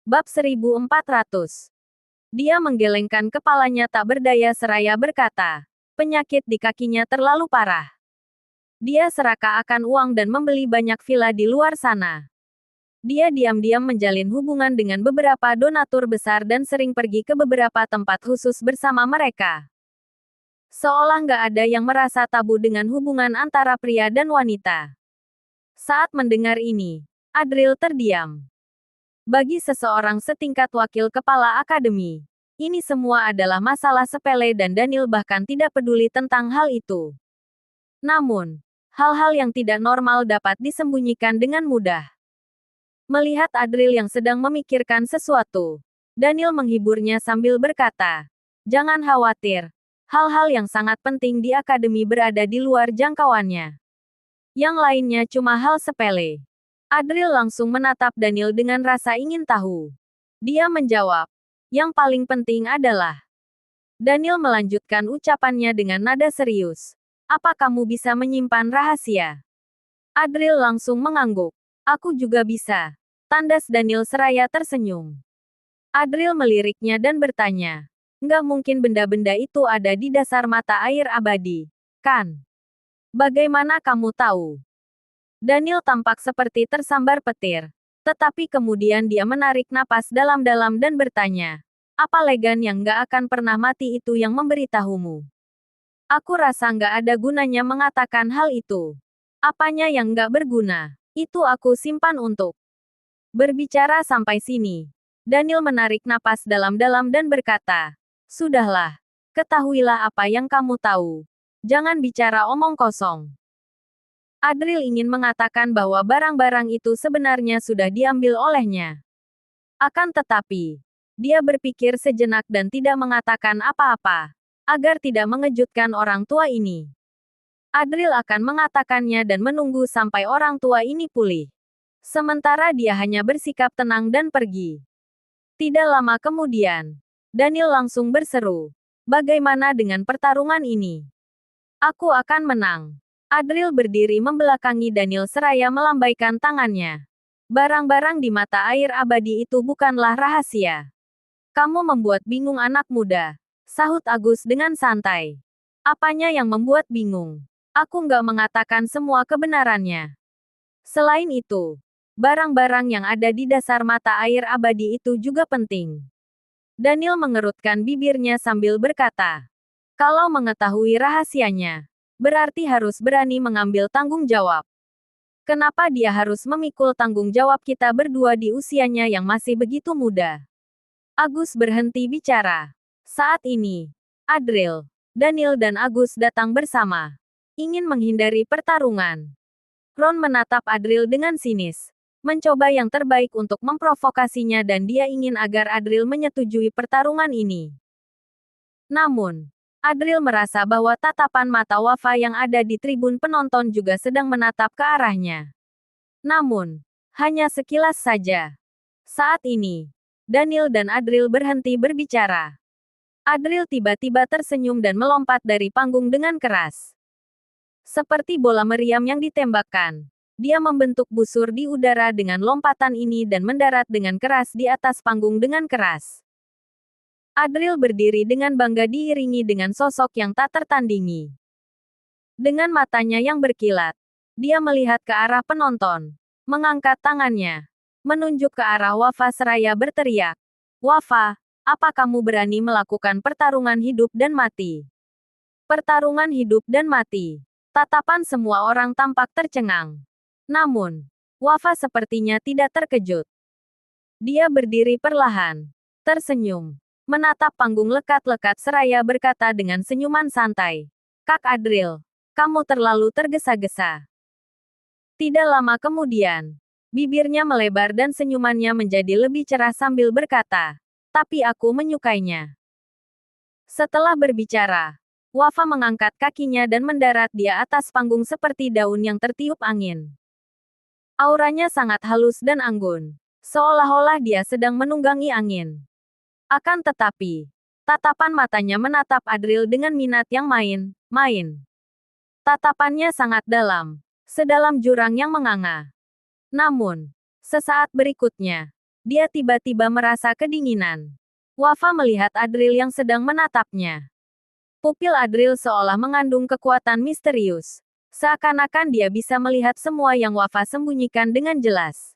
Bab 1400. Dia menggelengkan kepalanya tak berdaya seraya berkata, penyakit di kakinya terlalu parah. Dia serakah akan uang dan membeli banyak villa di luar sana. Dia diam-diam menjalin hubungan dengan beberapa donatur besar dan sering pergi ke beberapa tempat khusus bersama mereka. Seolah nggak ada yang merasa tabu dengan hubungan antara pria dan wanita. Saat mendengar ini, Adril terdiam. Bagi seseorang setingkat wakil kepala akademi, ini semua adalah masalah sepele dan Daniel bahkan tidak peduli tentang hal itu. Namun, hal-hal yang tidak normal dapat disembunyikan dengan mudah. Melihat Adril yang sedang memikirkan sesuatu, Daniel menghiburnya sambil berkata, "Jangan khawatir, hal-hal yang sangat penting di akademi berada di luar jangkauannya. Yang lainnya cuma hal sepele." Adril langsung menatap Daniel dengan rasa ingin tahu. Dia menjawab, "Yang paling penting adalah..." Daniel melanjutkan ucapannya dengan nada serius. "Apa kamu bisa menyimpan rahasia?" Adril langsung mengangguk. "Aku juga bisa." Tandas Daniel seraya tersenyum. Adril meliriknya dan bertanya, "Nggak mungkin benda-benda itu ada di dasar mata air abadi, kan? Bagaimana kamu tahu?" Daniel tampak seperti tersambar petir. Tetapi kemudian dia menarik napas dalam-dalam dan bertanya, "Apa legan yang nggak akan pernah mati itu yang memberitahumu?" "Aku rasa nggak ada gunanya mengatakan hal itu." "Apanya yang nggak berguna? Itu aku simpan untuk..." Berbicara sampai sini, Daniel menarik napas dalam-dalam dan berkata, "Sudahlah. Ketahuilah apa yang kamu tahu. Jangan bicara omong kosong." Adril ingin mengatakan bahwa barang-barang itu sebenarnya sudah diambil olehnya. Akan tetapi, dia berpikir sejenak dan tidak mengatakan apa-apa, agar tidak mengejutkan orang tua ini. Adril akan mengatakannya dan menunggu sampai orang tua ini pulih. Sementara dia hanya bersikap tenang dan pergi. Tidak lama kemudian, Daniel langsung berseru, "Bagaimana dengan pertarungan ini? Aku akan menang." Adril berdiri membelakangi Daniel seraya melambaikan tangannya. "Barang-barang di mata air abadi itu bukanlah rahasia." "Kamu membuat bingung anak muda," sahut Agus dengan santai. "Apanya yang membuat bingung? Aku nggak mengatakan semua kebenarannya. Selain itu, barang-barang yang ada di dasar mata air abadi itu juga penting." Daniel mengerutkan bibirnya sambil berkata, "Kalau mengetahui rahasianya, berarti harus berani mengambil tanggung jawab. Kenapa dia harus memikul tanggung jawab kita berdua di usianya yang masih begitu muda?" Agus berhenti bicara. Saat ini, Adril, Daniel dan Agus datang bersama. Ingin menghindari pertarungan. Ron menatap Adril dengan sinis. Mencoba yang terbaik untuk memprovokasinya dan dia ingin agar Adril menyetujui pertarungan ini. Namun, Adril merasa bahwa tatapan mata Wafa yang ada di tribun penonton juga sedang menatap ke arahnya. Namun, hanya sekilas saja. Saat ini, Daniel dan Adril berhenti berbicara. Adril tiba-tiba tersenyum dan melompat dari panggung dengan keras. Seperti bola meriam yang ditembakkan, dia membentuk busur di udara dengan lompatan ini dan mendarat dengan keras di atas panggung dengan keras. Adril berdiri dengan bangga diiringi dengan sosok yang tak tertandingi. Dengan matanya yang berkilat, dia melihat ke arah penonton, mengangkat tangannya, menunjuk ke arah Wafa seraya berteriak, "Wafa, apa kamu berani melakukan pertarungan hidup dan mati?" Pertarungan hidup dan mati. Tatapan semua orang tampak tercengang. Namun, Wafa sepertinya tidak terkejut. Dia berdiri perlahan, tersenyum, menatap panggung lekat-lekat seraya berkata dengan senyuman santai, "Kak Adril, kamu terlalu tergesa-gesa." Tidak lama kemudian, bibirnya melebar dan senyumannya menjadi lebih cerah sambil berkata, "Tapi aku menyukainya." Setelah berbicara, Wafa mengangkat kakinya dan mendarat di atas panggung seperti daun yang tertiup angin. Auranya sangat halus dan anggun, seolah-olah dia sedang menunggangi angin. Akan tetapi, tatapan matanya menatap Adril dengan minat yang main. Tatapannya sangat dalam, sedalam jurang yang menganga. Namun, sesaat berikutnya, Dia tiba-tiba merasa kedinginan. Wafa melihat Adril yang sedang menatapnya. Pupil Adril seolah mengandung kekuatan misterius. Seakan-akan dia bisa melihat semua yang Wafa sembunyikan dengan jelas.